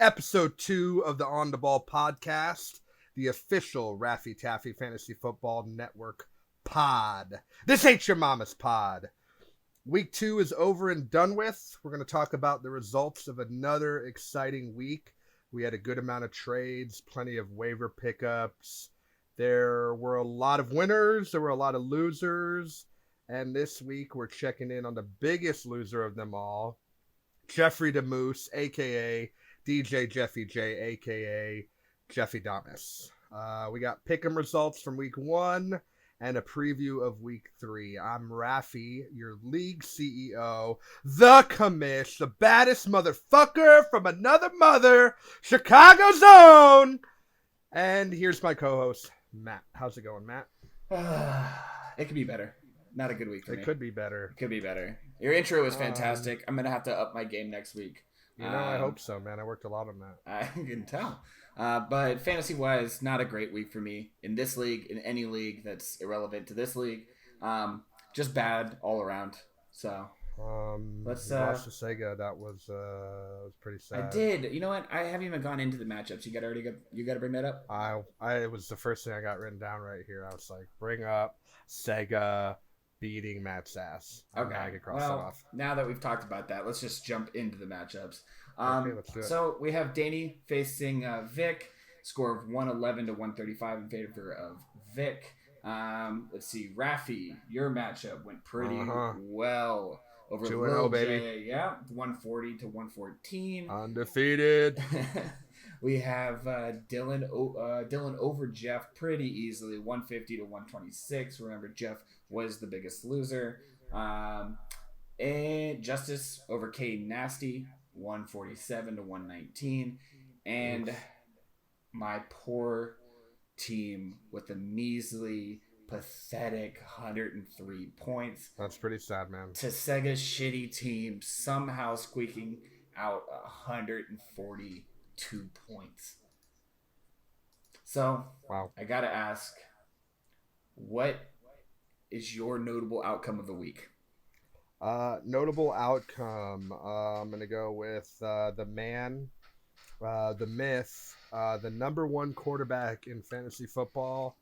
episode 2 of the On the Ball podcast, the official Raffy Taffy Fantasy Football Network pod. This ain't your mama's pod. Week 2 is over and done with. We're going to talk about the results of another exciting week. We had a good amount of trades, plenty of waiver pickups. There were a lot of winners, there were a lot of losers, and this week we're checking in on the biggest loser of them all, Jeffrey the Moose, a.k.a. DJ Jeffy J, a.k.a. Jeffy Damas. We got pick'em results from week 1 and a preview of week 3. I'm Raffy, your league CEO, the commish, the baddest motherfucker from another mother, Chicago's own. And here's my co-host, Matt. How's it going, Matt? It could be better. Not a good week for me. It could be better. It could be better. Your intro was fantastic. I'm going to have to up my game next week. I hope so, man. I worked a lot on that. I can tell. But fantasy-wise, not a great week for me. In this league, in any league that's irrelevant to this league. Just bad all around. So, let's lost to Sega. That was pretty sad. I did. You know what? I haven't even gone into the matchups. You got to bring that up? It was the first thing I got written down right here. I was like, bring up Sega beating Matt's ass. Okay. I could cross that off. Now that we've talked about that, let's just jump into the matchups. Okay, let's do it. So we have Danny facing Vic. Score of 111 to 135 in favor of Vic. Let's see, Raffy, your matchup went pretty well over 2-0, baby. J. Yeah, 140 to 114. Undefeated. We have Dylan over Jeff pretty easily, 150 to 126. Remember, Jeff was the biggest loser. And Justice over K Nasty, 147 to 119. And my poor team with a measly, pathetic 103 points. That's pretty sad, man. To Sega's shitty team somehow squeaking out 142 points. So, wow. I gotta ask, what is your notable outcome of the week? Notable outcome. I'm going to go with the man, the myth, the number 1 quarterback in fantasy football.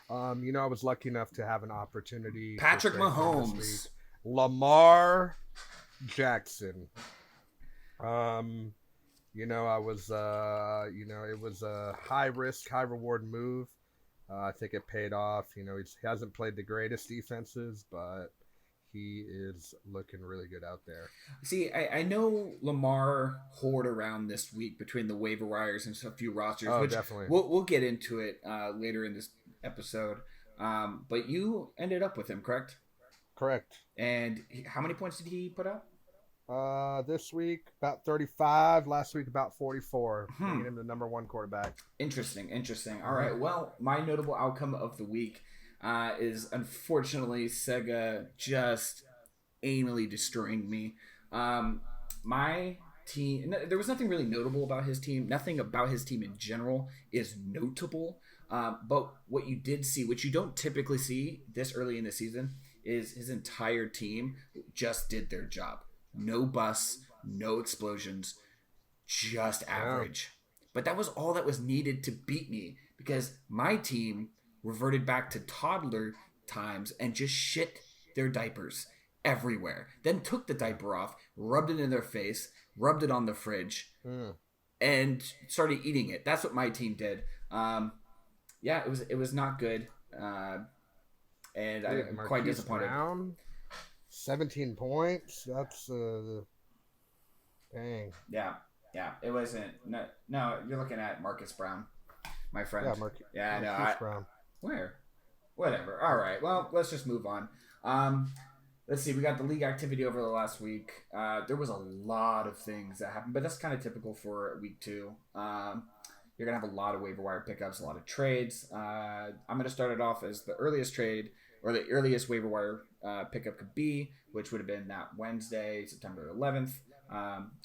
I was lucky enough to have an opportunity. Patrick Mahomes. Lamar Jackson. I was, it was a high risk, high reward move. I think it paid off. He hasn't played the greatest defenses, but he is looking really good out there. See, I know Lamar hoard around this week between the waiver wires and a few rosters. Oh, which definitely. We'll get into it later in this episode. But you ended up with him, correct? Correct. And how many points did he put up? This week about 35. Last week about 44. Making him the number 1 quarterback. Interesting. All right. Well, my notable outcome of the week is unfortunately Sega just anally destroying me. My team, there was nothing really notable about his team. Nothing about his team in general is notable. But what you did see, which you don't typically see this early in the season, is his entire team just did their job. No busts, no explosions, just average. Yeah. But that was all that was needed to beat me, because my team reverted back to toddler times and just shit their diapers everywhere. Then took the diaper off, rubbed it in their face, rubbed it on the fridge, and started eating it. That's what my team did. It was not good. And I'm quite disappointed. Brown, 17 points. That's dang. Yeah. It wasn't. No, you're looking at Marcus Brown, my friend. Yeah, Marcus Brown. Where? Whatever. All right. Well, let's just move on. Let's see. We got the league activity over the last week. There was a lot of things that happened, but that's kind of typical for week 2. You're going to have a lot of waiver wire pickups, a lot of trades. I'm going to start it off as the earliest trade, or the earliest waiver wire pickup could be, which would have been that Wednesday, September 11th.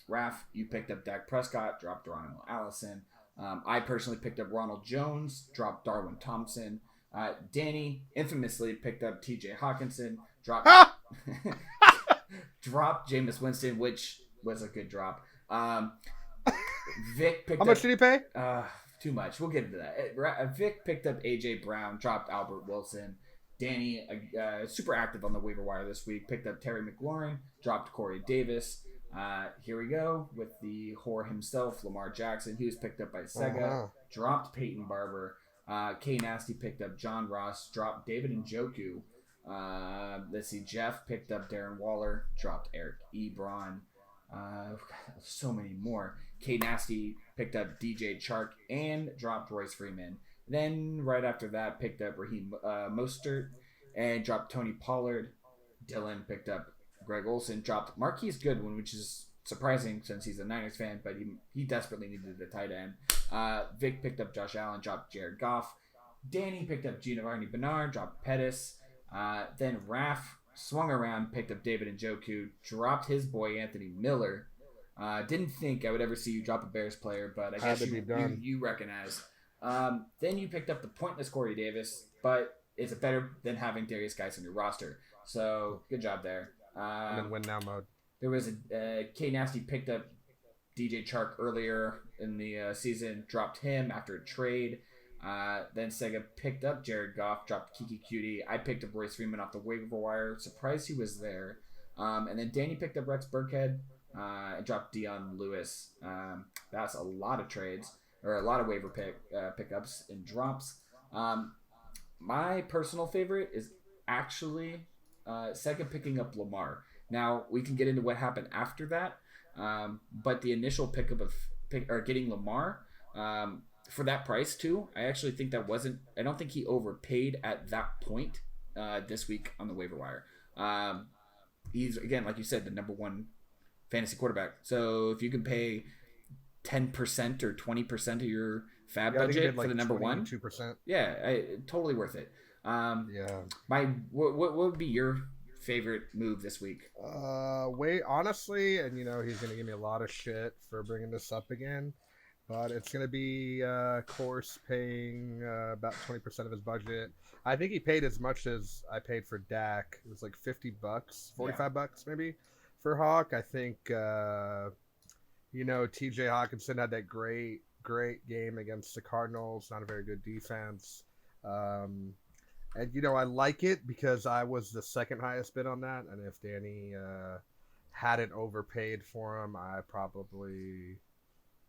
Raph, you picked up Dak Prescott, dropped Geronimo Allison. I personally picked up Ronald Jones, dropped Darwin Thompson. Danny infamously picked up TJ Hawkinson, dropped dropped Jameis Winston, which was a good drop. Vic picked How much did he pay? Too much. We'll get into that. Vic picked up AJ Brown, dropped Albert Wilson. Danny, super active on the waiver wire this week, picked up Terry McLaurin, dropped Corey Davis. Here we go with the whore himself, Lamar Jackson. He was picked up by Sega, dropped Peyton Barber. K Nasty picked up John Ross, dropped David Njoku. Let's see, Jeff picked up Darren Waller, dropped Eric Ebron. So many more. K Nasty picked up DJ Chark and dropped Royce Freeman. Then right after that, picked up Raheem Mostert and dropped Tony Pollard. Dylan picked up Greg Olsen, dropped Marquise Goodwin, which is surprising since he's a Niners fan, but he desperately needed a tight end. Vic picked up Josh Allen, dropped Jared Goff. Danny picked up Giovanni Bernard, dropped Pettis. Then Raph swung around, picked up David Njoku, dropped his boy Anthony Miller. Didn't think I would ever see you drop a Bears player, but I guess you recognize. Then you picked up the pointless Corey Davis, but it's better than having Darius Geis on your roster. So good job there. I'm in win now mode. There was a K Nasty picked up DJ Chark earlier in the season, dropped him after a trade. Then Sega picked up Jared Goff, dropped Kiki Cutie. I picked up Royce Freeman off the waiver wire. Surprised he was there. And then Danny picked up Rex Burkhead and dropped Dion Lewis. That's a lot of trades, or a lot of waiver pickups and drops. My personal favorite is actually Sega picking up Lamar. Now, we can get into what happened after that, but the initial pickup of getting Lamar, for that price too, I actually think I don't think he overpaid at that point this week on the waiver wire. He's, again, like you said, the number one fantasy quarterback. So if you can pay 10% or 20% of your fab budget for the number 2%. Yeah, totally worth it. What would be your favorite move this week? Honestly, and he's gonna give me a lot of shit for bringing this up again, but it's gonna be Course paying about 20% of his budget. I think he paid as much as I paid for Dak. It was like $50, $45 maybe for Hawk. I think TJ Hawkinson had that great game against the Cardinals. Not a very good defense. And I like it because I was the second highest bid on that, and if Danny hadn't overpaid for him, I probably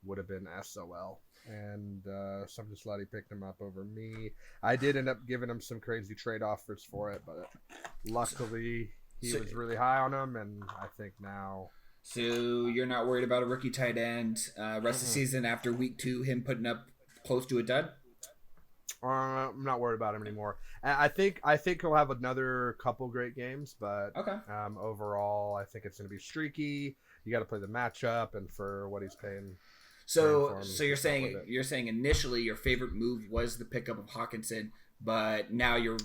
would have been SOL. And so I'm just glad he picked him up over me. I did end up giving him some crazy trade offers for it, but luckily he was really high on him, and I think now. So you're not worried about a rookie tight end rest of the season after week 2, him putting up close to a dud? I'm not worried about him anymore. I think he'll have another couple great games, but overall, I think it's going to be streaky. You got to play the matchup, and for what he's paying. So you're saying initially your favorite move was the pickup of Hawkinson, but now you're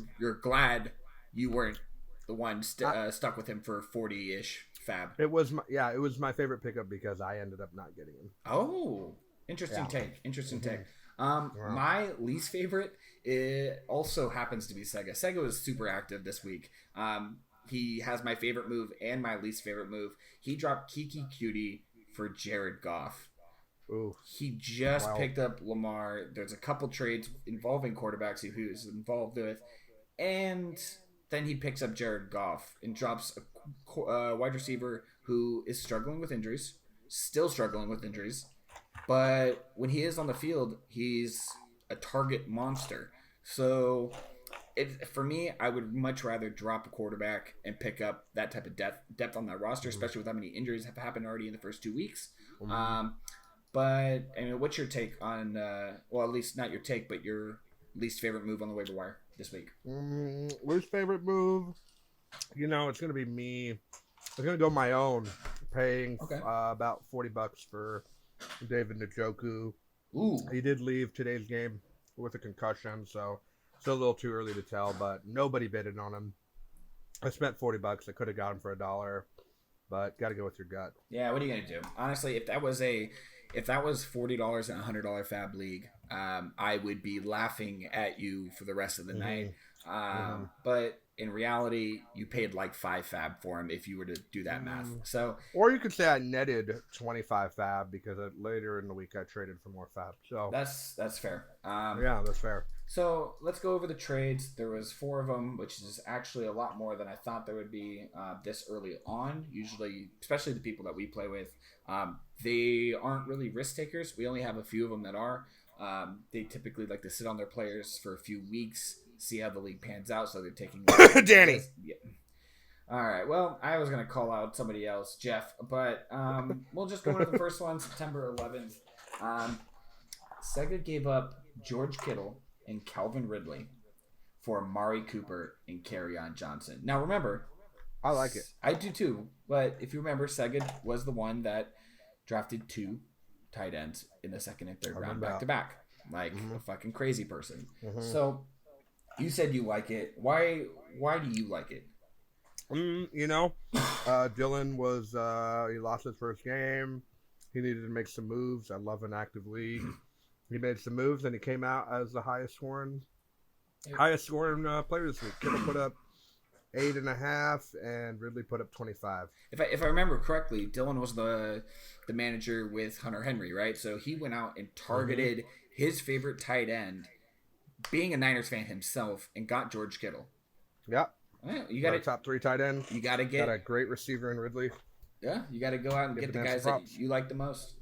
glad you weren't the one stuck with him for 40-ish fab. It was my favorite pickup because I ended up not getting him. Oh, interesting take. My least favorite, it also happens to be Sega. Sega was super active this week. He has my favorite move and my least favorite move. He dropped Kiki Cutie for Jared Goff. Ooh. He just picked up Lamar. There's a couple trades involving quarterbacks he was involved with. And then he picks up Jared Goff and drops a wide receiver who is struggling with injuries. Still struggling with injuries. But when he is on the field, he's a target monster. So, for me, I would much rather drop a quarterback and pick up that type of depth on that roster, especially with how many injuries have happened already in the first 2 weeks. But, what's your take on, at least not your take, but your least favorite move on the waiver wire this week? Least favorite move? It's going to be me. I'm going to go my own, paying about $40 for David Njoku. Ooh. He did leave today's game with a concussion, so still a little too early to tell, but nobody bidded on him. I spent $40. I could have got him for $1, but got to go with your gut. Yeah, what are you going to do? Honestly, if that was $40 in a $100 fab league, I would be laughing at you for the rest of the night. But in reality, you paid like 5 fab for him if you were to do that math. So, or you could say I netted 25 fab because later in the week I traded for more fab. So that's fair. yeah, that's fair. So let's go over the trades. There was 4 of them, which is actually a lot more than I thought there would be this early on. Usually, especially the people that we play with, they aren't really risk takers. We only have a few of them that are. They typically like to sit on their players for a few weeks, see how the league pans out. So they're taking Danny. Yeah. All right. Well, I was gonna call out somebody else, Jeff, but we'll just go into the first one, September 11th. Sega gave up George Kittle and Calvin Ridley for Amari Cooper and Kerryon Johnson. Now remember, I like it. I do too. But if you remember, Sega was the one that drafted 2 tight ends in the second and third round back to back, like a fucking crazy person. So you said you like it. Why do you like it? Dylan was he lost his first game. He needed to make some moves. I love an active league. He made some moves and he came out as the highest scoring player this week. Kittle put up 8.5 and Ridley put up 25. If I remember correctly, Dylan was the manager with Hunter Henry, right? So he went out and targeted his favorite tight end, being a Niners fan himself, and got George Kittle. Yeah. You got a top 3 tight end. You got to get a great receiver in Ridley. Yeah, you got to go out and get the guys that you like the most.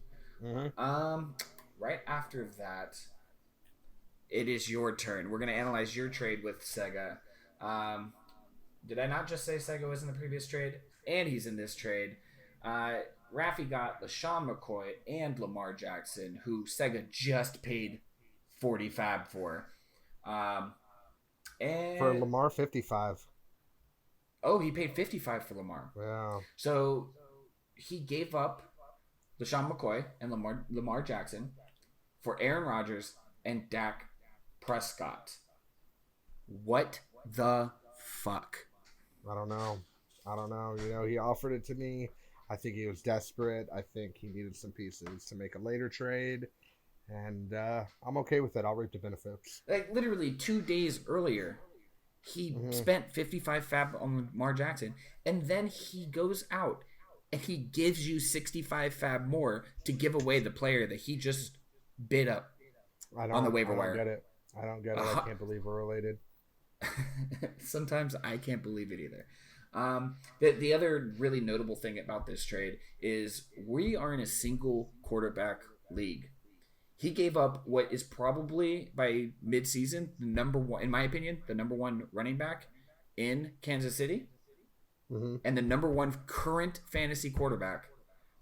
Right after that, it is your turn. We're going to analyze your trade with Sega. Did I not just say Sega was in the previous trade? And he's in this trade. Rafi got LaShawn McCoy and Lamar Jackson, who Sega just paid 40 fab for. And for Lamar, 55. Oh, he paid 55 for Lamar. Yeah. So he gave up LaShawn McCoy and Lamar Jackson for Aaron Rodgers and Dak Prescott. What the fuck? I don't know. He offered it to me. I think he was desperate. I think he needed some pieces to make a later trade. And I'm okay with it. I'll reap the benefits. Like, literally 2 days earlier, he spent 55 fab on Lamar Jackson. And then he goes out and he gives you 65 fab more to give away the player that he just bid up on the waiver wire. I don't get it. I can't believe we're related. Sometimes I can't believe it either. The other really notable thing about this trade is we are in a single quarterback league. He gave up what is probably by midseason the number one, in my opinion, the number 1 running back in Kansas City, and the number 1 current fantasy quarterback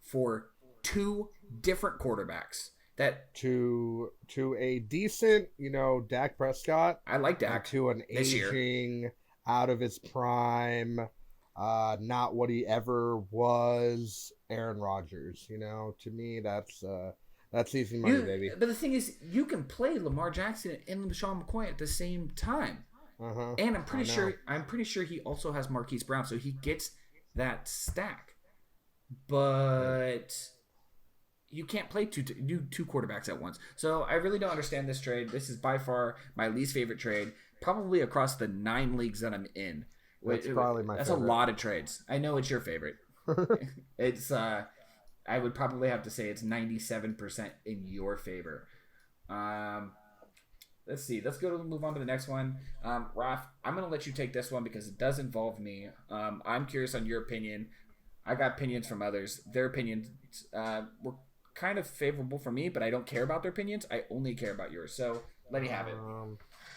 for 2 different quarterbacks. That to a decent, Dak Prescott. I like Dak. To an aging, out of his prime, not what he ever was, Aaron Rodgers. To me, that's easy money, baby. But the thing is, you can play Lamar Jackson and LaShawn McCoy at the same time. And I'm pretty sure he also has Marquise Brown, so he gets that stack. But you can't play two quarterbacks at once. So I really don't understand this trade. This is by far my least favorite trade, probably across the 9 leagues that I'm in. That's probably my favorite. That's a lot of trades. I know it's your favorite. It's I would probably have to say it's 97% in your favor. Let's see. Let's move on to the next one. Raph, I'm going to let you take this one because it does involve me. I'm curious on your opinion. I got opinions from others. Their opinions were kind of favorable for me, but I don't care about their opinions. I only care about yours. So let me have it.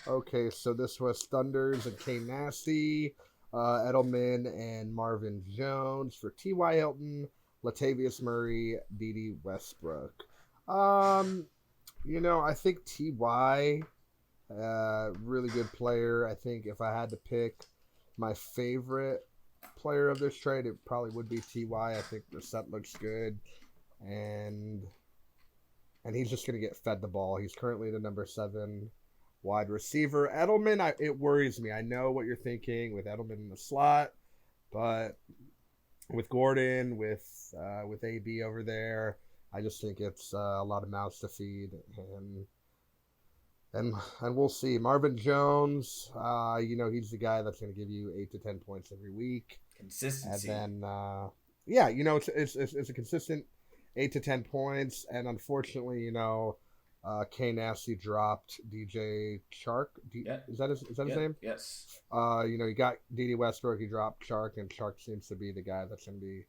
Okay, so this was Thunders and K Nasty, Edelman and Marvin Jones for T.Y. Hilton, Latavius Murray, Dede Westbrook. I think T.Y., really good player. I think if I had to pick my favorite player of this trade, it probably would be T.Y. I think the set looks good, and he's just going to get fed the ball. He's currently the number 7 wide receiver. Edelman, it worries me. I know what you're thinking with Edelman in the slot, but with Gordon, with AB over there, I just think it's a lot of mouths to feed, and and we'll see. Marvin Jones, he's the guy that's going to give you 8 to 10 points every week. Consistency. And then, it's a consistent 8 to 10 points. And unfortunately, K Nasty dropped DJ Chark. Is that his name? Yes. He got D.D. Westbrook. He dropped Chark, and Chark seems to be the guy that's going to be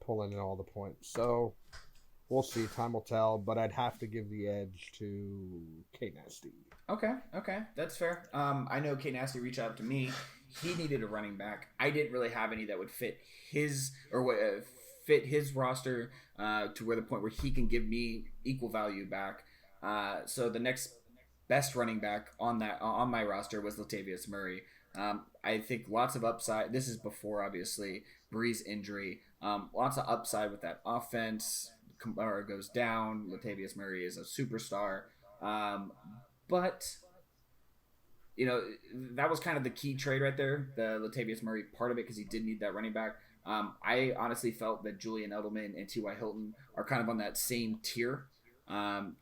pulling in all the points. So we'll see. Time will tell. But I'd have to give the edge to K Nasty. Okay, that's fair. I know K Nasty reached out to me. He needed a running back. I didn't really have any that would fit his roster to where the point where he can give me equal value back. So the next best running back on my roster was Latavius Murray. I think lots of upside. This is before obviously Bree's injury. Lots of upside with that offense. Kamara goes down. Latavius Murray is a superstar. But that was kind of the key trade right there, the Latavius Murray part of it, because he did need that running back. I honestly felt that Julian Edelman and T.Y. Hilton are kind of on that same tier.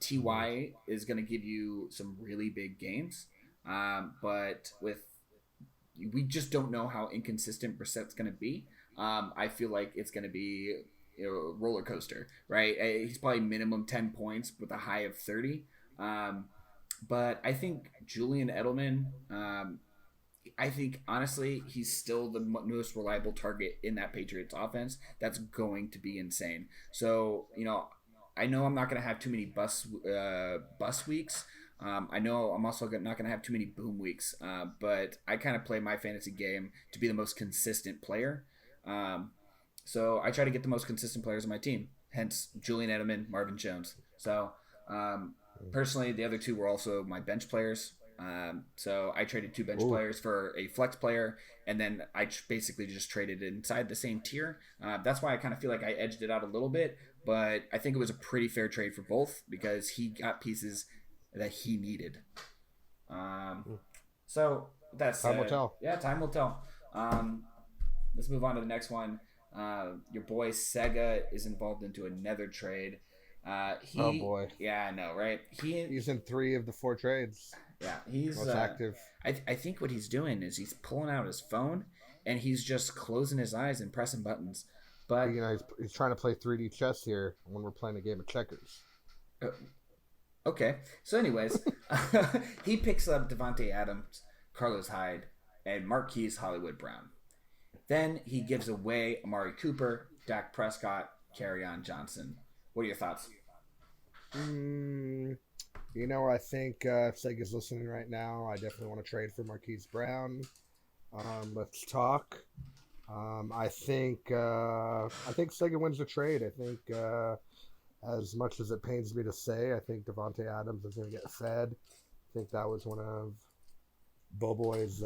T.Y. is going to give you some really big games, but we just don't know how inconsistent Brissett's going to be. I feel like it's going to be a roller coaster, right? He's probably minimum 10 points with a high of 30. But I think Julian Edelman, I think honestly he's still the most reliable target in that Patriots offense. That's going to be insane. So I know I'm not going to have too many bus weeks. I know I'm also not going to have too many boom weeks. But I kind of play my fantasy game to be the most consistent player. So I try to get the most consistent players on my team. Hence Julian Edelman, Marvin Jones. So personally, the other two were also my bench players. So I traded 2 bench players for a flex player, and then I basically just traded inside the same tier. That's why I kind of feel like I edged it out a little bit, but I think it was a pretty fair trade for both because he got pieces that he needed. So that's time will tell. Yeah, time will tell. Let's move on to the next one. Your boy Sega is involved into another trade. Oh boy! Yeah, I know, right? He's in 3 of the 4 trades. Yeah, he's most active. I think what he's doing is he's pulling out his phone and he's just closing his eyes and pressing buttons. But he's trying to play 3D chess here when we're playing a game of checkers. Okay, so anyways, he picks up Davante Adams, Carlos Hyde, and Marquise Hollywood Brown. Then he gives away Amari Cooper, Dak Prescott, Kerryon Johnson. What are your thoughts? I think if Sega's listening right now, I definitely want to trade for Marquise Brown. Let's talk. I think Sega wins the trade. I think as much as it pains me to say, I think Davante Adams is going to get fed. I think that was one of Boboi's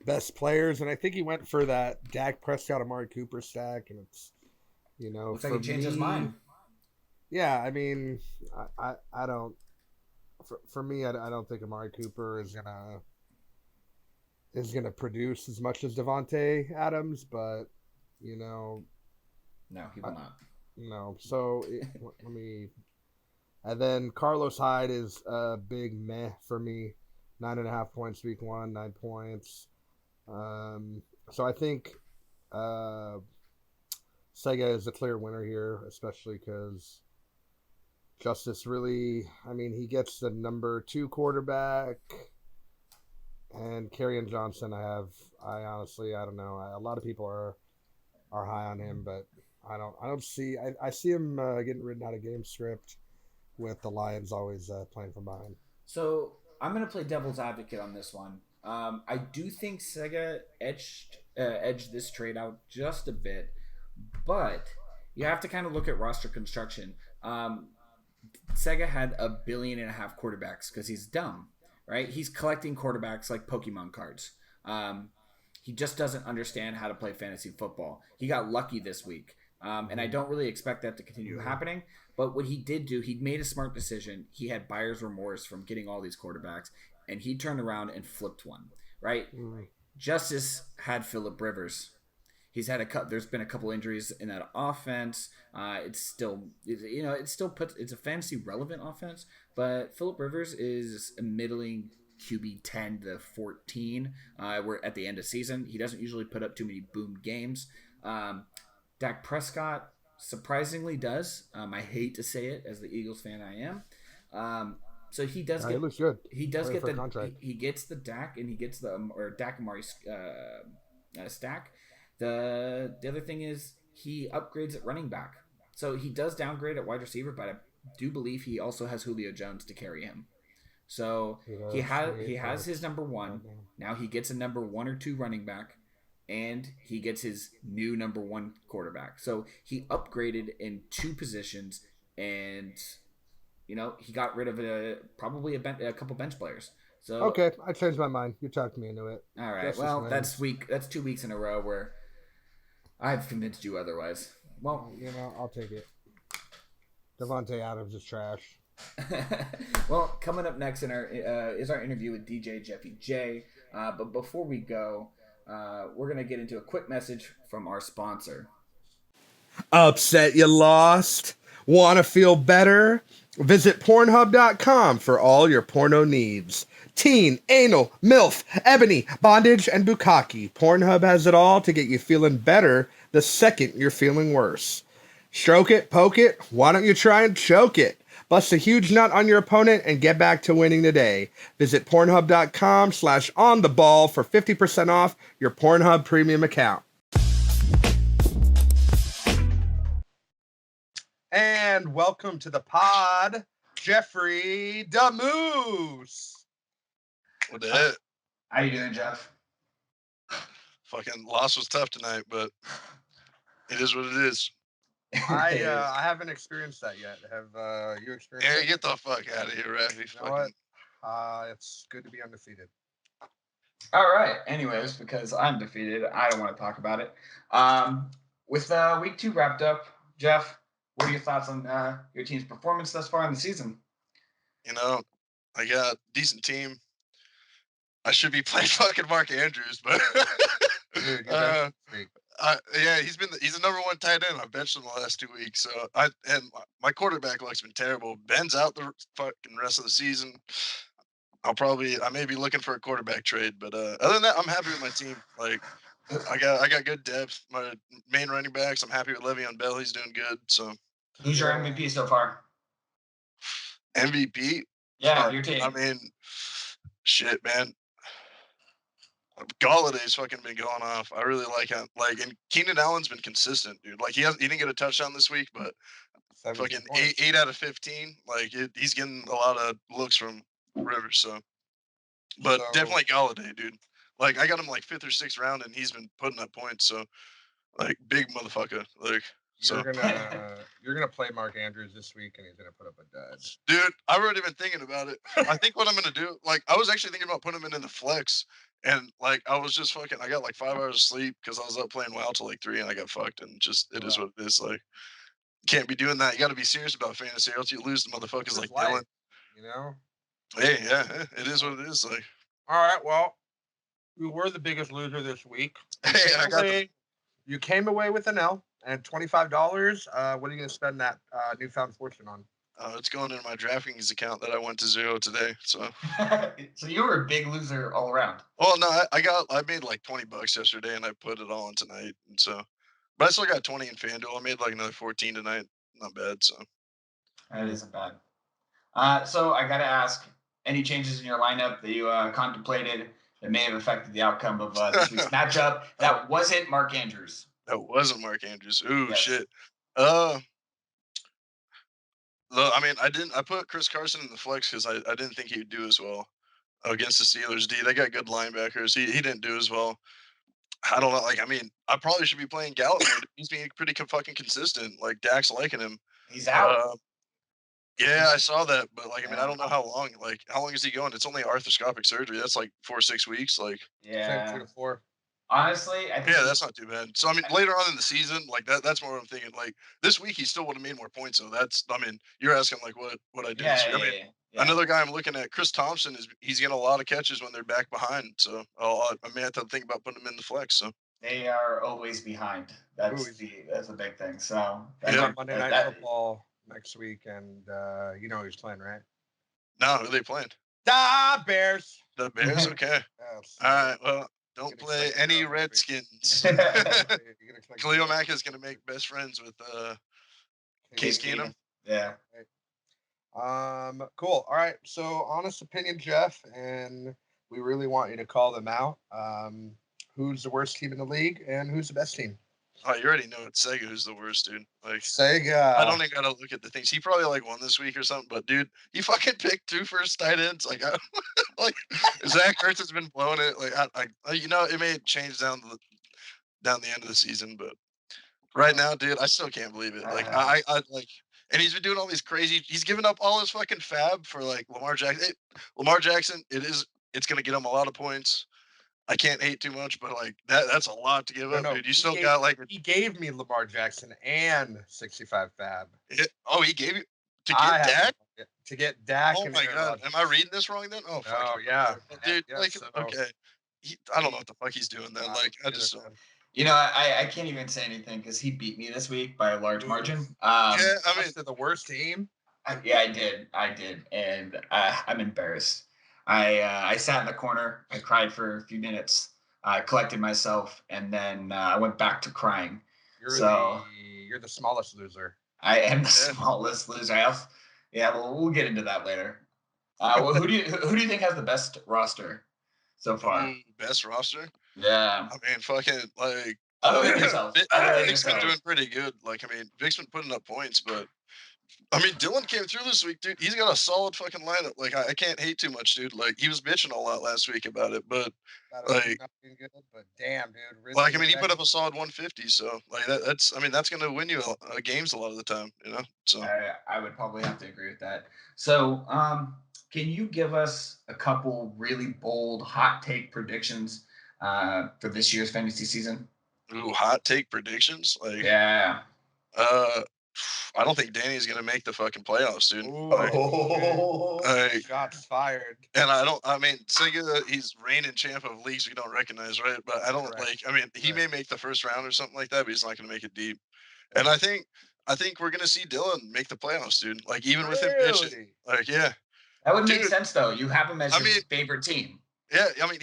best players, and I think he went for that Dak Prescott Amari Cooper stack, and it's looks like he changed his mind. Yeah, I mean, I don't. For me, I don't think Amari Cooper is gonna produce as much as Davante Adams, but no, he will not. No, so let me. And then Carlos Hyde is a big meh for me. 9.5 points week 1, 9 points. So I think Sega is a clear winner here, especially because Justice really, he gets the number 2 quarterback, and Kerryon Johnson. I honestly don't know. A lot of people are high on him, but I don't see. I see him getting written out of game script with the Lions always playing from behind. So I'm gonna play devil's advocate on this one. I do think Sega edged this trade out just a bit, but you have to kind of look at roster construction. Sega had $1.5 billion quarterbacks because he's dumb, right? He's collecting quarterbacks like Pokemon cards. He just doesn't understand how to play fantasy football. He got lucky this week, and I don't really expect that to continue happening. But what he did do, he made a smart decision. He had buyer's remorse from getting all these quarterbacks, and he turned around and flipped one, right? Justice had Phillip Rivers. There's been a couple injuries in that offense. It's a fantasy relevant offense, but Phillip Rivers is a middling QB 10 to 14. We're at the end of season. He doesn't usually put up too many boom games. Dak Prescott surprisingly does. I hate to say it as the Eagles fan I am. So he does It looks good. He does get he gets the Dak and he gets the Dak Amari stack. The other thing is he upgrades at running back. So he does downgrade at wide receiver, but I do believe he also has Julio Jones to carry him. So he has his number one. Now he gets a number 1 or 2 running back, and he gets his new number 1 quarterback. So he upgraded in 2 positions, and he got rid of probably a couple bench players. So okay, I changed my mind. You talked me into it. All right. Well, that's 2 weeks in a row where I've convinced you otherwise. Well, I'll take it. Devontae Adams is trash. Well, coming up next is our interview with DJ Jeffy J. But before we go, we're gonna get into a quick message from our sponsor. Upset you lost? Want to feel better? Visit Pornhub.com for all your porno needs. Teen, anal, MILF, ebony, bondage, and bukkake. Pornhub has it all to get you feeling better the second you're feeling worse. Stroke it, poke it, why don't you try and choke it? Bust a huge nut on your opponent and get back to winning today. Visit Pornhub.com/ontheball for 50% off your Pornhub premium account. And welcome to the pod, Jeffrey Damoose. What the heck? How you doing, Jeff? Fucking loss was tough tonight, but it is what it is. I haven't experienced that yet. Have you experienced it? Yeah, get the fuck out of here, Rafi. You know what? It's good to be undefeated. All right. Anyways, because I'm defeated, I don't want to talk about it. With week 2 wrapped up, Jeff, what are your thoughts on your team's performance thus far in the season? I got a decent team. I should be playing fucking Mark Andrews, but Dude, he's the number 1 tight end. I benched him the last 2 weeks. So my quarterback luck's been terrible. Ben's out the fucking rest of the season. I may be looking for a quarterback trade, but other than that, I'm happy with my team. Like I got good depth. My main running backs, I'm happy with Le'Veon Bell. He's doing good. So who's your MVP so far? MVP? Yeah, your team. I mean, shit, man. Galladay's fucking been going off. I really like him. And Keenan Allen's been consistent, dude. He didn't get a touchdown this week, but fucking 8 out of 15. He's getting a lot of looks from Rivers. So, but definitely Galladay, dude. I got him 5th or 6th round, and he's been putting up points. So, big motherfucker. You're gonna play Mark Andrews this week, and he's gonna put up a dud. Dude, I've already been thinking about it. I think what I'm gonna do, I was actually thinking about putting him in the flex, and I was just fucking. I got 5 hours of sleep because I was up playing WoW till 3, and I got fucked. And just it is what it is. Can't be doing that. You got to be serious about fantasy, or else you lose the motherfuckers like Dylan. Hey, yeah, it is what it is. All right, well, you were the biggest loser this week. You came away with an L and $25. What are you going to spend that newfound fortune on? It's going in my DraftKings account that I went to 0 today. So, so you were a big loser all around. Well, no, I made $20 yesterday, and I put it all in tonight. And so, but I still got 20 in FanDuel. I made another 14 tonight. Not bad. So that isn't bad. So I got to ask, any changes in your lineup that you contemplated that may have affected the outcome of this week's matchup? That wasn't Mark Andrews. That wasn't Mark Andrews. Ooh, yes. Shit. I put Chris Carson in the flex because I didn't think he would do as well against the Steelers D. They got good linebackers. He didn't do as well. I don't know. I probably should be playing Gallup. He's being pretty fucking consistent. Dak's liking him. He's out. Yeah, I saw that, but I don't know how long. How long is he going? It's only arthroscopic surgery. That's 4 or 6 weeks. Yeah, 2 to 4. Honestly, I think that's not too bad. So later on in the season, that's more what I'm thinking. This week, he still would have made more points. So you're asking what I did. Yeah. Another guy I'm looking at, Chris Thompson, he's getting a lot of catches when they're back behind. So I may have to think about putting him in the flex. So They are always behind. That's Ooh, the big thing. So It's Yeah. on Monday Night Football next week, and you know who's playing, right? No, who are they playing? Bears. The Bears. Okay. Yes. All right. Well, don't Get play excited any about this week. Redskins. You get excited Khalil about Mack is gonna make best friends with Case Case Keenum. Yeah. Cool. All right. So, honest opinion, Jeff, and we really want you to call them out. Who's the worst team in the league, and who's the best team? Oh, you already know it's Sega who's the worst, dude. Like, Sega. I don't even gotta look at the things. He probably like won this week or something, but dude, he fucking picked 2 first tight ends. Like, like Zach Ertz has been blowing it. Like, you know, it may change down the end of the season, but right now, dude, I still can't believe it. Like, I like, and he's been doing all these crazy. He's given up all his fucking fab for like Lamar Jackson. Lamar Jackson, it's gonna get him a lot of points. I can't hate too much, but like that's a lot to give up, dude. You still got like he gave me Lamar Jackson and 65 fab. he gave you to I get have Dak. to get Dak. Oh and my Aaron god, Rodgers. am I reading this wrong then? Oh fuck. Oh yeah, dude. yeah, Like so- okay, I don't know what the fuck he's doing then. Like I just don't. You know, I can't even say anything because he beat me this week by a large margin. Yeah, I mean, to the worst team. Yeah, I did, and I'm embarrassed. I sat in the corner. I cried for a few minutes. I collected myself, and then I went back to crying. You're the smallest loser. I am the smallest loser. Yeah, we'll get into that later. Well, who do you think has the best roster so far? Best roster? Yeah. I mean, fucking like. Other than yourself. Vic's been doing pretty good. Like, I mean, Vic's been putting up points, but I mean, Dylan came through this week, dude. He's got a solid fucking lineup. Like, I can't hate too much, dude. Like, he was bitching a lot last week about it, but like, not being good, but damn, dude. Really like I mean, he put up a solid 150. So, like, that's gonna win you games a lot of the time, you know. So, I would probably have to agree with that. So, can you give us a couple really bold hot take predictions for this year's fantasy season? ooh, hot take predictions. Like, yeah. I don't think Danny's gonna make the fucking playoffs, dude. Shots fired. And I mean, Sega, he's reigning champ of leagues we don't recognize, right? But I don't I mean, he may make the first round or something like that, but he's not gonna make it deep. And I think we're gonna see Dylan make the playoffs, dude. Like even with him pitching, like yeah. That would make sense though. You have him as your favorite team. Yeah, I mean,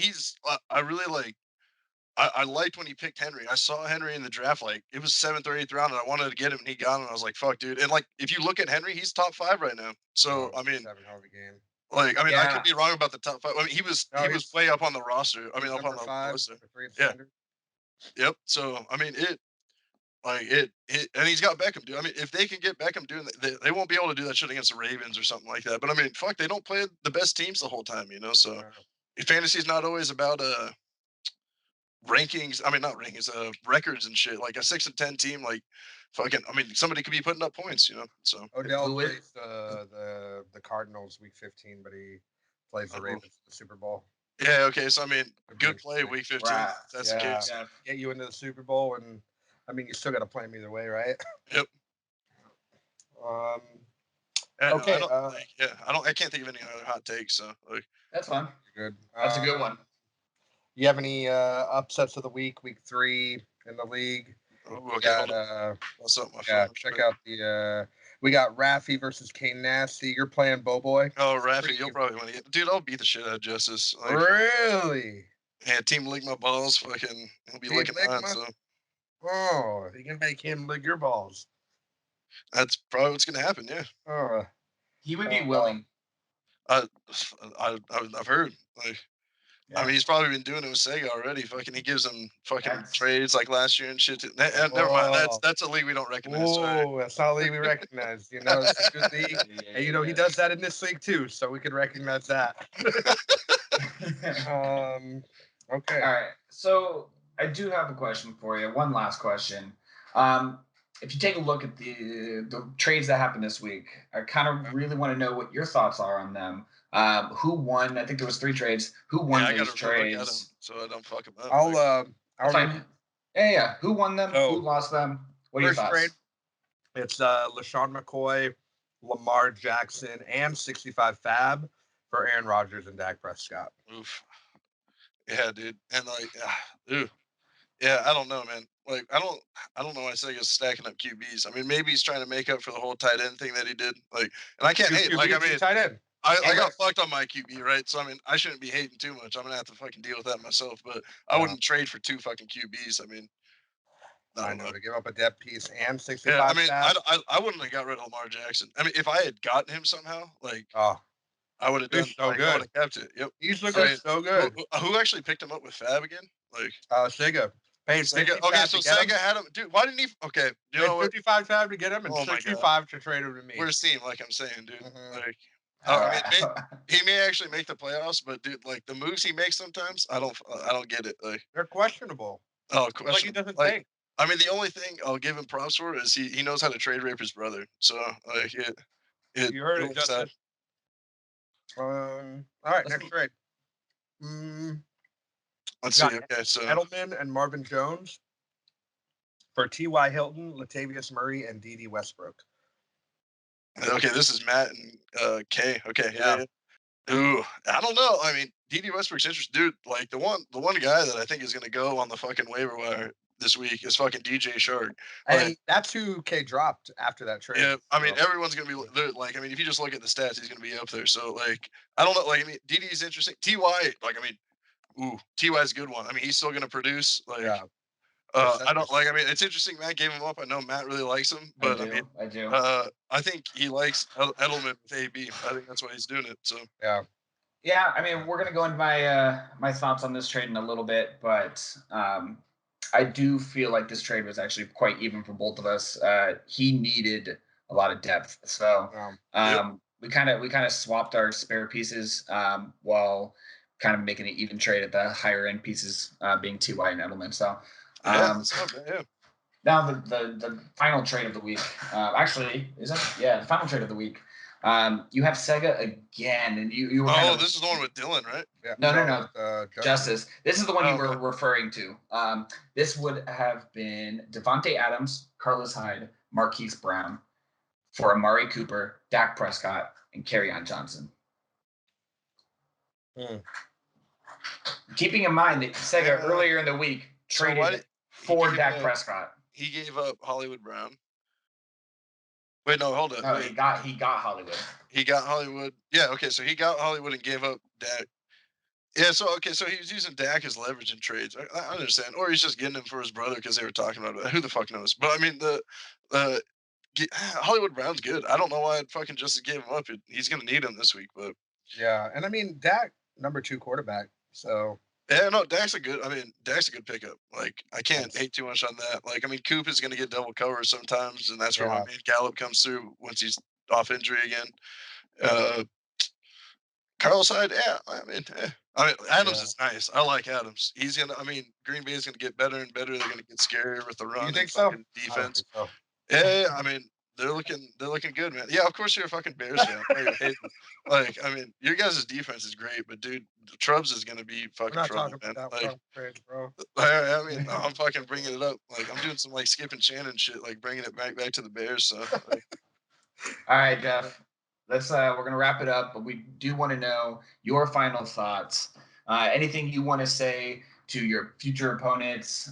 I really like. I liked when he picked Henry. I saw Henry in the draft, like it was 7th or 8th round, and I wanted to get him, and he got him. And I was like, "Fuck, dude!" And like, if you look at Henry, he's top 5 right now. So I mean, like, I mean, I could be wrong about the top 5. I mean, he was way up on the roster. I mean, up on the list. Yeah. Yep. So I mean, and he's got Beckham, dude. I mean, if they can get Beckham doing that, they won't be able to do that shit against the Ravens or something like that. But I mean, fuck, they don't play the best teams the whole time, you know. So fantasy's not always about rankings. I mean, not rankings, records and shit. Like a 6-10 team, like fucking. I mean, somebody could be putting up points, you know. So Odell plays the Cardinals week 15, but he plays the Ravens in the Super Bowl. Yeah. Okay. So I mean, good play week 15. Right. That's the case. Yeah. Get you into the Super Bowl, and I mean, you still got to play him either way, right? Yep. Okay. I can't think of any other hot takes. So like, that's fine. Good. That's a good one. You have any upsets of the week 3 in the league? Okay, check out the. We got Raffy versus Kane Nasty. You're playing Boboy. Oh, Raffy, you'll probably win it. Dude, I'll beat the shit out of Justice. Like, really? Yeah, team lick my balls. Fucking, he'll be licking mine. So. Oh, you can make him lick your balls. That's probably what's gonna happen. Yeah. Oh. He would be willing. I've heard. Like, I mean, he's probably been doing it with Sega already. Fucking, he gives them fucking trades like last year and shit. Never mind. That's a league we don't recognize. Oh, that's not a league we recognize. You know, it's a good league. And you know, he does that in this league too, so we could recognize that. Okay. All right. So I do have a question for you. One last question. If you take a look at the trades that happened this week, I kind of really want to know what your thoughts are on them. Who won? I think there was 3 trades. Who won these trades? So I don't fuck them up. I'll yeah. Who won them? Who lost them? What are your thoughts? Trade, it's LaShawn McCoy, Lamar Jackson, and 65 Fab for Aaron Rodgers and Dak Prescott. Oof. Yeah, dude. And like, Yeah, I don't know, man. Like, I don't know why Sega's stacking up QBs. I mean, maybe he's trying to make up for the whole tight end thing that he did. Like, and I can't Two hate. Like, I QBs, two mean, tight end. I And got fucked on my QB, right? So I mean, I shouldn't be hating too much. I'm gonna have to fucking deal with that myself. But I Yeah, wouldn't trade for two fucking QBs. I mean, I I don't know, know. to give up a depth piece and Yeah, I 65 mean, stats. I wouldn't have got rid of Lamar Jackson. I mean, if I had gotten him somehow, like Oh, I would have he's done, so like I would good. have kept it. Yep. He's I looking mean, so good. who actually picked him up with Fab again? Like Sega paid Sega. 50 Okay, Fab so to get Sega him. had him, dude. Why didn't he? Okay, you Paid know what? 55 Fab to get him and Oh my god, 65 to trade him to me. we're a team, like I'm saying, dude. Mhm. Like, I mean, uh, he may actually make the playoffs, but dude, like the moves he makes sometimes, I don't get it. Like, They're questionable. oh, Like he question. doesn't Like, think. I mean, the only thing I'll give him props for is he knows how to trade rape his brother. So like You heard it it, works out. Justice. All right, let's next trade. Mm, Let's got see. Okay, so Edelman and Marvin Jones for T.Y. Hilton, Latavius Murray, and D.D. Westbrook. okay, this is Matt and K. Okay, Yeah. yeah. Ooh, I don't know. I mean, D.D. Westbrook's interesting, dude. Like the one guy that I think is gonna go on the fucking waiver wire this week is fucking DJ Shark. Like, And that's who K dropped after that trade. yeah, I mean, So, everyone's gonna be like, I mean, if you just look at the stats, he's gonna be up there. So like, I don't know. Like, I mean, DD's interesting. Ty, like, I mean, ooh, Ty's a good one. I mean, he's still gonna produce. Like, yeah. I don't like. I mean, it's interesting. Matt gave him up. I know Matt really likes him, I but I mean, do. I do. I think he likes Edelman with AB. I think that's why he's doing it. So Yeah. Yeah, I mean, we're gonna go into my thoughts on this trade in a little bit, but I do feel like this trade was actually quite even for both of us. He needed a lot of depth, so yep, we kind of swapped our spare pieces while kind of making an even trade at the higher end pieces, being Ty and Edelman. So yeah, um, that's not bad. Yeah. now the final trade of the week, actually, is it? Yeah, the final trade of the week. You have Sega again, and you were kind Oh, of this is the one with Dylan, right? Yeah. no. Justice. Justice. This is the one Oh, you were okay. referring to. This would have been Devontae Adams, Carlos Hyde, Marquise Brown for Amari Cooper, Dak Prescott, and Kerryon Johnson. Hmm. Keeping in mind that Sega Yeah. earlier in the week So traded for Dak Prescott. He gave up Hollywood Brown. Wait, no, hold on. No, Wait. he got Hollywood. He got Hollywood. Yeah, okay, so he got Hollywood and gave up Dak. Yeah, so okay, so he was using Dak as leverage in trades. I understand, or he's just getting him for his brother because they were talking about it. Who the fuck knows? But I mean, uh, Hollywood Brown's good. I don't know why I'd fucking just gave him up. He's gonna need him this week, but Yeah. And I mean, Dak, #2 quarterback. So, yeah, no, Dak's a good. I mean, Dak's a good pickup. Like, I can't Yes. hate too much on that. Like, I mean, Coop is gonna get double cover sometimes, and that's where my yeah. man Gallup comes through once he's off injury again. Uh, Carlos Hyde, yeah, I mean, I mean, Adams Yeah. is nice. I like Adams. He's gonna. I mean, Green Bay is gonna get better and better. They're gonna get scarier with the You run and think so? fucking I don't defense. think so. Yeah, I mean, they're looking good, man. Yeah, of course you're a fucking Bears fan. I know you're hating. Like, I mean, your guys' defense is great, but dude, the Trubs is gonna be We're fucking not trouble, talking man. about that Like, trades, bro. I mean, I'm fucking bringing it up. Like, I'm doing some like skipping Shannon shit, like bringing it back to the Bears. So, like, All right, Jeff. Let's we're gonna wrap it up, but we do want to know your final thoughts. Anything you want to say to your future opponents?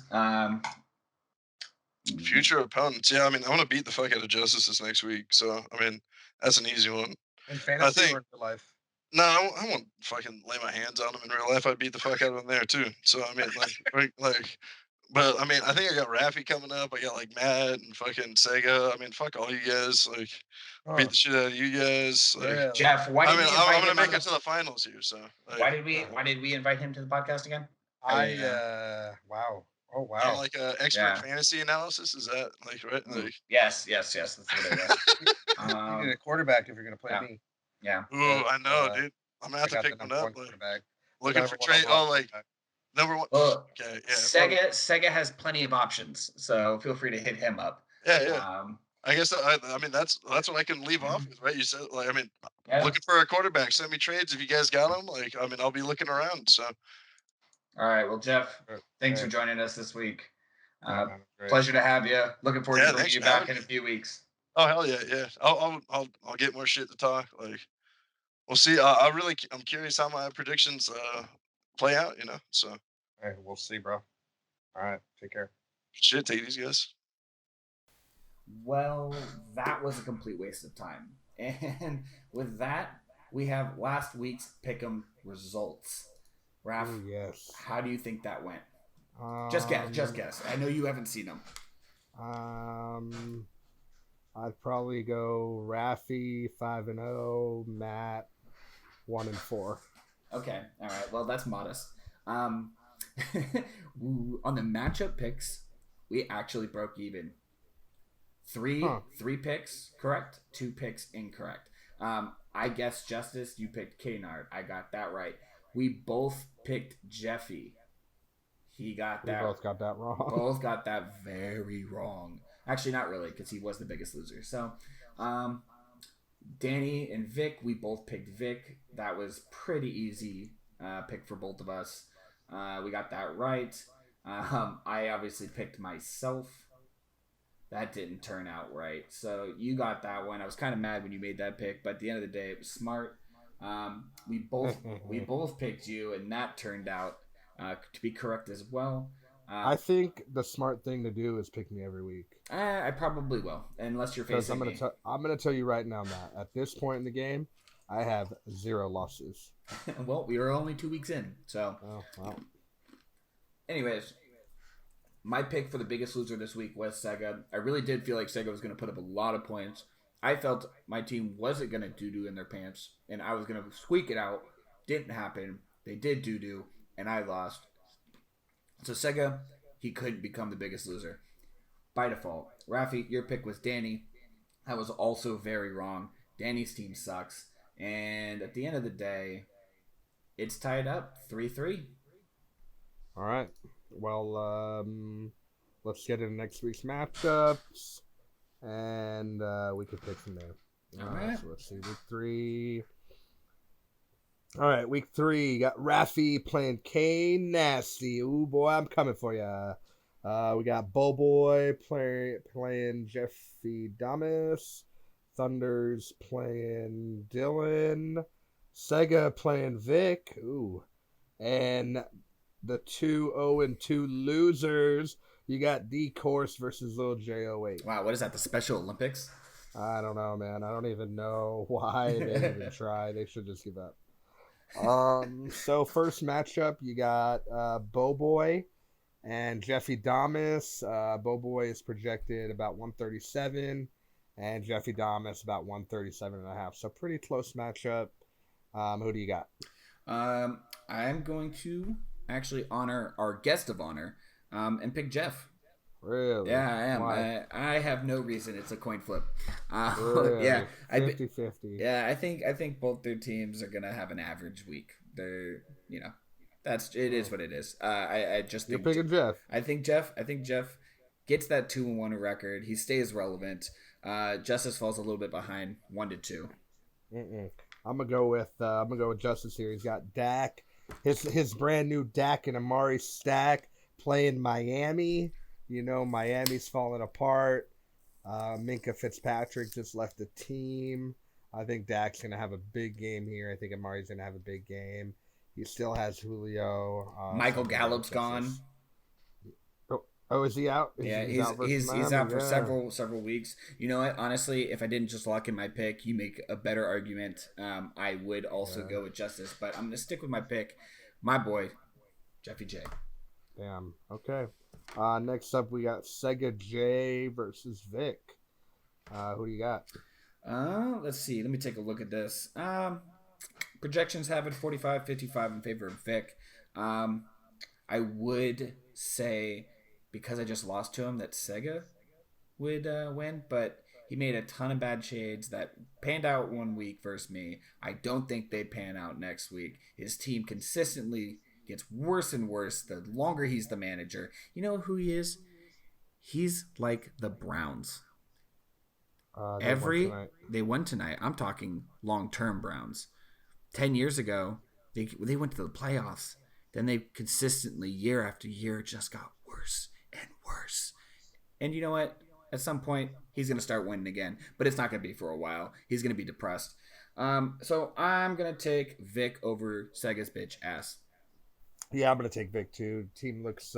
future opponents. Yeah, I mean, I want to beat the fuck out of Justice this next week. So, I mean, that's an easy one. In I fantasy think. or in real life? No, I won't fucking lay my hands on him in real life. I'd beat the fuck out of him there too. So I mean, but I mean, I think I got Raffy coming up. I got like Matt and fucking Sega. I mean, fuck all you guys. Like, beat Oh, the shit out of you guys. Like, really? Jeff, why I did mean, we I'm invite gonna him on make it to the? the finals here. So, Why like, did we invite him to the podcast again? Wow. Oh, on wow. like expert Yeah. fantasy analysis. Is that like right? Like, Yes. That's what it was. You need a quarterback if you're going to play yeah. me. Yeah. ooh, I know, uh, dude. I'm gonna I have to got the pick one #1 up. Like, quarterback. looking for #1 trade. overall Oh, like quarterback. number one. Well, Okay, yeah, well, Sega has plenty of options, so feel free to hit him up. yeah. Um, I guess I mean that's what I can leave off with, right? You said like I mean, yeah. looking for a quarterback. Send me trades if you guys got them. Like I mean, I'll be looking around. So All right. Well, Jeff, Sure. thanks Hey, for joining us this week. yeah, man, great. Pleasure to have you. Looking forward yeah, to bringing thanks you for back having in a me. few weeks. Oh hell yeah, yeah. I'll get more shit to talk. Like we'll see. I'm curious how my predictions play out. You know. So. Hey, we'll see, bro. All right. Take care. Shit, take these guys. Well, that was a complete waste of time. And with that, we have last week's Pick'em results. Raph, Ooh, yes. how do you think that went? Just guess. I know you haven't seen them. I'd probably go Rafi 5-0, Matt 1-4. Okay, all right. Well, that's modest. On the matchup picks, we actually broke even. Three picks correct, 2 picks incorrect. I guessed Justice, you picked Knard. I got that right. We both picked Jeffy. He got that. We both got that wrong. Both got that very wrong. Actually, not really, because he was the biggest loser. So, Danny and Vic, we both picked Vic. That was pretty easy pick for both of us. We got that right. I obviously picked myself. That didn't turn out right. So you got that one. I was kind of mad when you made that pick, but at the end of the day, it was smart. We both picked you, and that turned out to be correct as well. I think the smart thing to do is pick me every week. I probably will, unless you're facing me. I'm going to tell you right now, Matt. At this point in the game, I have 0 losses. Well, we are only 2 weeks in, so. Oh, well. Anyways, my pick for the biggest loser this week was Sega. I really did feel like Sega was going to put up a lot of points. I felt my team wasn't going to doo-doo in their pants, and I was going to squeak it out. Didn't happen. They did doo-doo, and I lost. So Sega, he couldn't become the biggest loser. By default, Rafi, your pick was Danny. I was also very wrong. Danny's team sucks. And at the end of the day, it's tied up 3-3. All right. Well, let's get into next week's matchups, and we can pick from there. All right. So let's see, week 3. All right, week 3, you got Rafi playing Kane Nasty. Ooh, boy, I'm coming for you. We got Boboy playing Jeffy Damas. Thunders playing Dylan. Sega playing Vic. Ooh. And the 2-0-2 losers, you got D-Course versus Lil J08. Wow, what is that, the Special Olympics? I don't know, man. I don't even know why they even try. They should just give up. So first matchup, you got Boboy and Jeffy Damas. Boboy is projected about 137, and Jeffy Damas about 137.5. So pretty close matchup. Who do you got? I'm going to actually honor our guest of honor and pick Jeff. Really? Yeah, I am. Why? I have no reason. It's a coin flip. Really? Yeah, 50-50. Yeah, I think both their teams are gonna have an average week. They're, it is what it is. I just You're think picking Jeff. I think Jeff gets that 2-1 record. He stays relevant. Justice falls a little bit behind, 1-2. I'm gonna go with Justice here. He's got Dak, his brand new Dak and Amari stack playing Miami. Miami's falling apart. Minka Fitzpatrick just left the team. I think Dak's going to have a big game here. I think Amari's going to have a big game. He still has Julio. Michael Gallup's gone. Oh, is he out? He's out for several weeks. You know what? Honestly, if I didn't just lock in my pick, you make a better argument. I would also go with Justice, but I'm going to stick with my pick. My boy, Jeffy J. Damn. Okay. Next up, we got Sega J versus Vic. Who do you got? Let's see. Let me take a look at this. Projections have it 45-55 in favor of Vic. I would say, because I just lost to him, that Sega would win, but he made a ton of bad shades that panned out 1 week versus me. I don't think they pan out next week. His team consistently gets worse and worse the longer he's the manager. You know who he is? He's like the Browns. They won tonight. I'm talking long-term Browns. 10 years ago, they went to the playoffs. Then they consistently, year after year, just got worse and worse. And you know what? At some point, he's going to start winning again. But it's not going to be for a while. He's going to be depressed. So I'm going to take Vic over Sega's bitch ass. Yeah, I'm going to take Vic, too. Team looks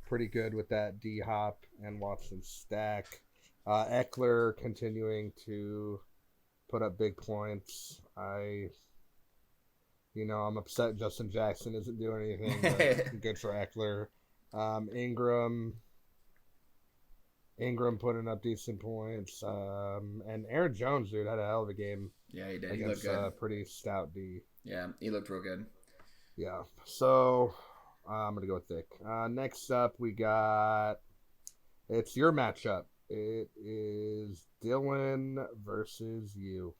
pretty good with that D Hop and Watson stack. Eckler continuing to put up big points. I'm upset Justin Jackson isn't doing anything, but good for Eckler. Ingram putting up decent points. And Aaron Jones, dude, had a hell of a game. Yeah, he did. Against, he looked good. Pretty stout D. Yeah, he looked real good. Yeah. So I'm gonna go with Thick. Next up, it's your matchup. It is Dylan versus you.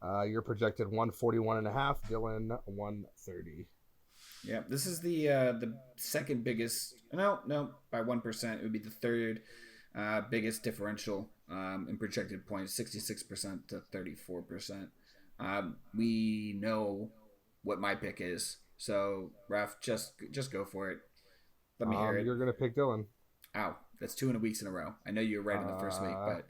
You're projected 141.5. Dylan 130. Yeah, this is the second biggest. No, by 1%, it would be the third biggest differential in projected points, 66% to 34%. We know what my pick is, so Raph, just go for it. Let me hear it. You're gonna pick Dylan. Ow, that's 2 weeks in a row. I know you were right in the first week, but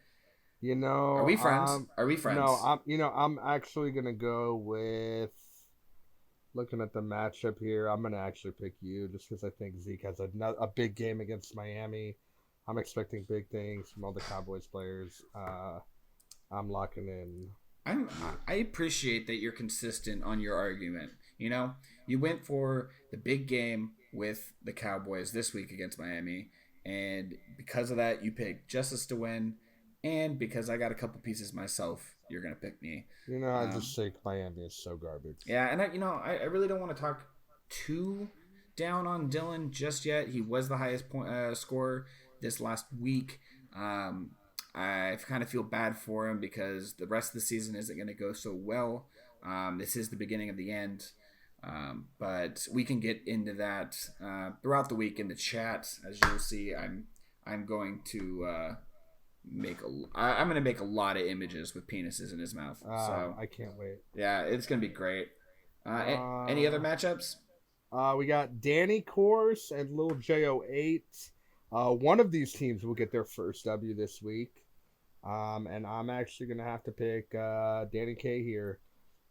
are we friends? Are we friends? No, I'm actually gonna go with. Looking at the matchup here, I'm going to actually pick you just because I think Zeke has a big game against Miami. I'm expecting big things from all the Cowboys players. I'm locking in. I appreciate that you're consistent on your argument. You went for the big game with the Cowboys this week against Miami, and because of that, you picked Justice to win, and because I got a couple pieces myself, you're going to pick me. I just think Miami is so garbage. Yeah, and I really don't want to talk too down on Dylan just yet. He was the highest point scorer this last week. I kind of feel bad for him because the rest of the season isn't going to go so well. This is the beginning of the end. But we can get into that throughout the week in the chat. As you'll see, I'm going to... I'm gonna make a lot of images with penises in his mouth. So I can't wait. Yeah, it's gonna be great. Any other matchups? We got Danny Course and Lil J08. One of these teams will get their first W this week. And I'm actually gonna have to pick Danny K here.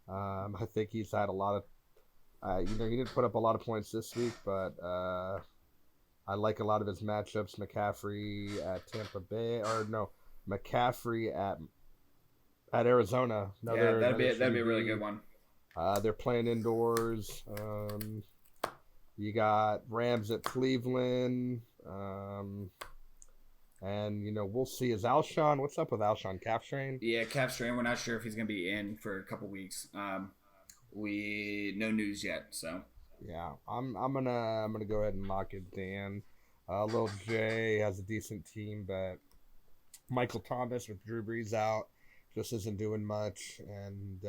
I think he's had a lot of he didn't put up a lot of points this week, but I like a lot of his matchups. McCaffrey at Tampa Bay, McCaffrey at Arizona. That'd be a really good one. They're playing indoors. You got Rams at Cleveland, and we'll see. Is Alshon? What's up with Alshon? Calf strain? Yeah, calf strain. We're not sure if he's gonna be in for a couple weeks. No news yet. So. Yeah, I'm gonna go ahead and lock it Dan. Lil J has a decent team, but Michael Thomas with Drew Brees out just isn't doing much, and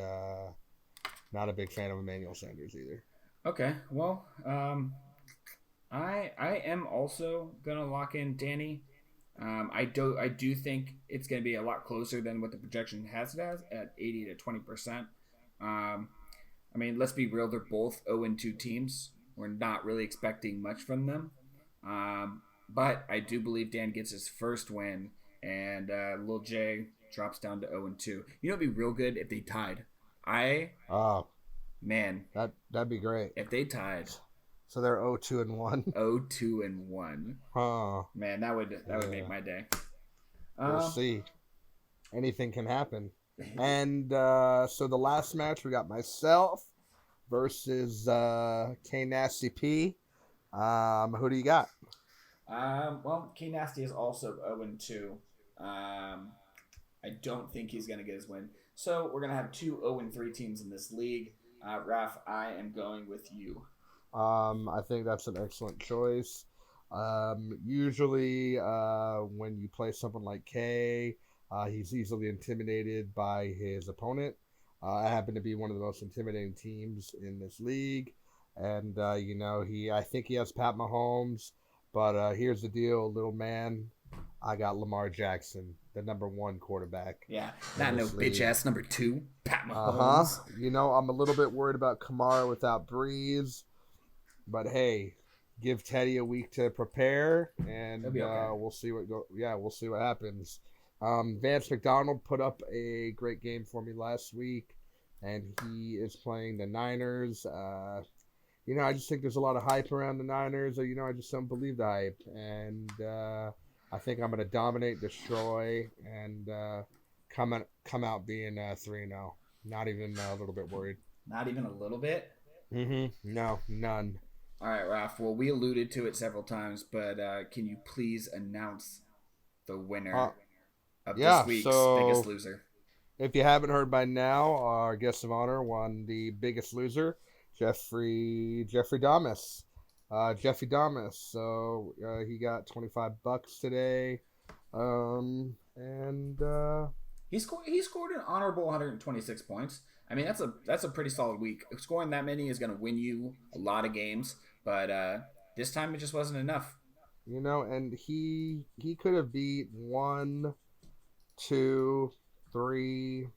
not a big fan of Emmanuel Sanders either. Okay, well, I am also gonna lock in Danny. I do think it's gonna be a lot closer than what the projection has it as at 80 to 20%. I mean, let's be real. They're both 0-2 teams. We're not really expecting much from them. But I do believe Dan gets his first win, and Lil J drops down to 0-2. You know, it'd be real good if they tied. Man. That'd be great. If they tied. So they're 0-2-1. 0-2-1. Huh. Man, that would make my day. We'll see. Anything can happen. And so the last match, we got myself versus K Nasty P. Who do you got? Well, K Nasty is also 0-2. I don't think he's going to get his win. So we're going to have 2 0-3 teams in this league. Raph, I am going with you. I think that's an excellent choice. Usually when you play someone like K, he's easily intimidated by his opponent. I happen to be one of the most intimidating teams in this league. And, I think he has Pat Mahomes. But here's the deal, little man. I got Lamar Jackson, the number 1 quarterback. Yeah, not no bitch-ass number 2, Pat Mahomes. I'm a little bit worried about Kamara without Breeze. But, hey, give Teddy a week to prepare, and okay. We'll see what happens. Vance McDonald put up a great game for me last week, and he is playing the Niners. I just think there's a lot of hype around the Niners. Or, I just don't believe the hype. And I think I'm going to dominate, destroy, and come out being 3-0. Not even a little bit worried. Not even a little bit? No, none. All right, Ralph. Well, we alluded to it several times, but can you please announce the winner of this week's Biggest Loser? If you haven't heard by now, our guest of honor won the Biggest Loser, Jeffrey Damas. Jeffy Damas. So he got $25 today, and he scored an honorable 126 points. I mean, that's a pretty solid week. Scoring that many is going to win you a lot of games, but this time it just wasn't enough. And he could have beat 1, 2, 3,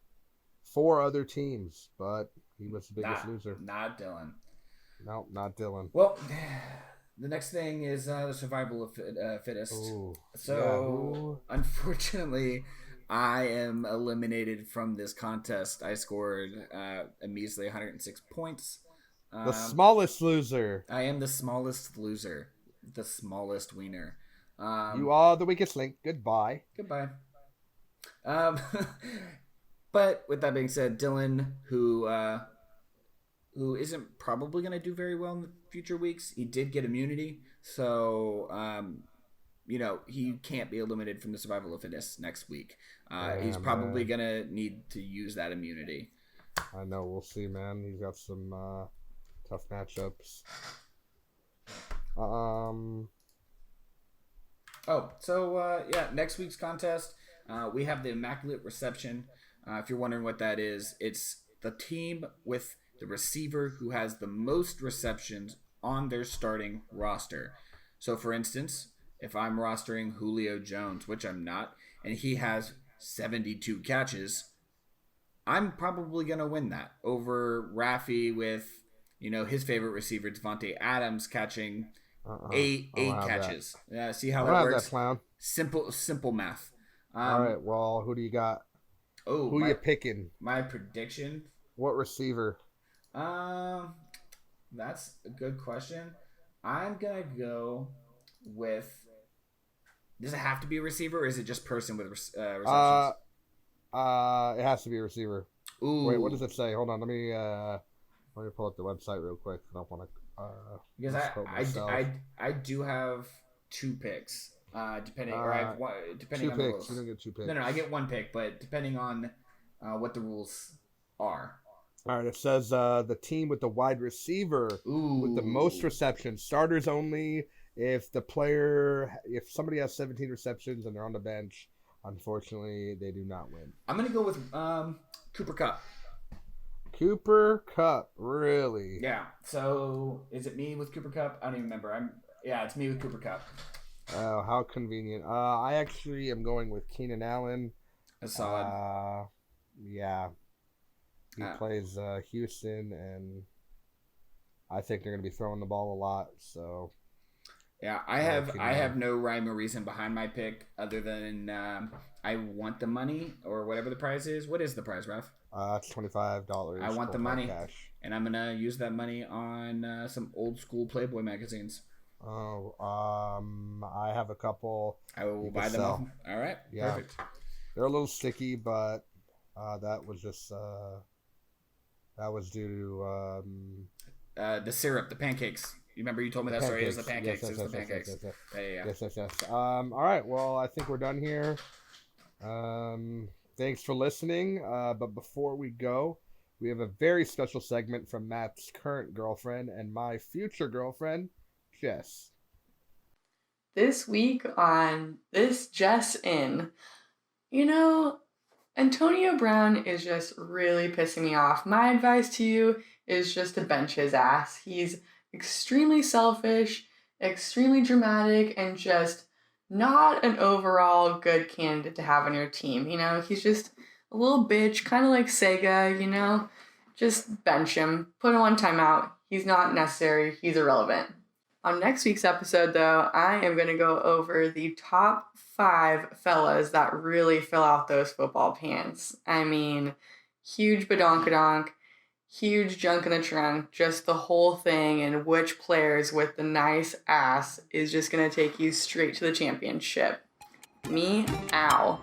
4 other teams, but he was the biggest loser. Not Dylan. No, not Dylan. Well, the next thing is the survival of fittest. Ooh, so, unfortunately, I am eliminated from this contest. I scored a measly 106 points. The smallest loser. I am the smallest loser. The smallest wiener. You are the weakest link. Goodbye. Goodbye. But with that being said, Dylan, who isn't probably going to do very well in the future weeks, he did get immunity. So, he can't be eliminated from the survival of fittest next week. He's probably going to need to use that immunity. I know. We'll see, man. He's got some tough matchups. Next week's contest, we have the Immaculate Reception. If you're wondering what that is, it's the team with the receiver who has the most receptions on their starting roster. So, for instance, if I'm rostering Julio Jones, which I'm not, and he has 72 catches, I'm probably going to win that over Rafi with, his favorite receiver, Devontae Adams, catching eight catches. See how that works? That clown. Simple math. All right, well, who do you got? Who are you picking? My prediction? What receiver? That's a good question. I'm going to go with... Does it have to be a receiver, or is it just person with receptions? It has to be a receiver. Ooh. Wait, what does it say? Hold on, let me pull up the website real quick. I don't want to. Because I do have 2 picks. Depending on the rules. You don't get 2 picks. No, I get 1 pick, but depending on what the rules are. All right, it says the team with the wide receiver with the most receptions, starters only. If somebody has 17 receptions and they're on the bench, unfortunately, they do not win. I'm gonna go with Cooper Kupp. Cooper Kupp, really? Yeah. So is it me with Cooper Kupp? I don't even remember. It's me with Cooper Kupp. Oh, how convenient. I actually am going with Keenan Allen. A solid. Yeah. He plays Houston, and I think they're going to be throwing the ball a lot. So. Yeah, I have no rhyme or reason behind my pick other than I want the money or whatever the prize is. What is the prize, Ralph? It's $25. I want the money, cash. And I'm gonna use that money on some old school Playboy magazines. Oh, I have a couple. I will buy them off. All right, yeah. Perfect. They're a little sticky, but that was just that was due to the syrup, the pancakes. You remember you told me that story? It was the pancakes. Yes, it was the pancakes. Yes. All right. Well, I think we're done here. Thanks for listening. But before we go, we have a very special segment from Matt's current girlfriend and my future girlfriend, Jess. This week on This Jess In, Antonio Brown is just really pissing me off. My advice to you is just to bench his ass. He's extremely selfish, extremely dramatic, and just not an overall good candidate to have on your team. He's just a little bitch, kind of like Sega, just bench him, put him on timeout. He's not necessary. He's irrelevant. On next week's episode, though, I am going to go over the top 5 fellas that really fill out those football pants. I mean, huge badonkadonk, huge junk in the trunk, just the whole thing, and which players with the nice ass is just going to take you straight to the championship. Me, ow.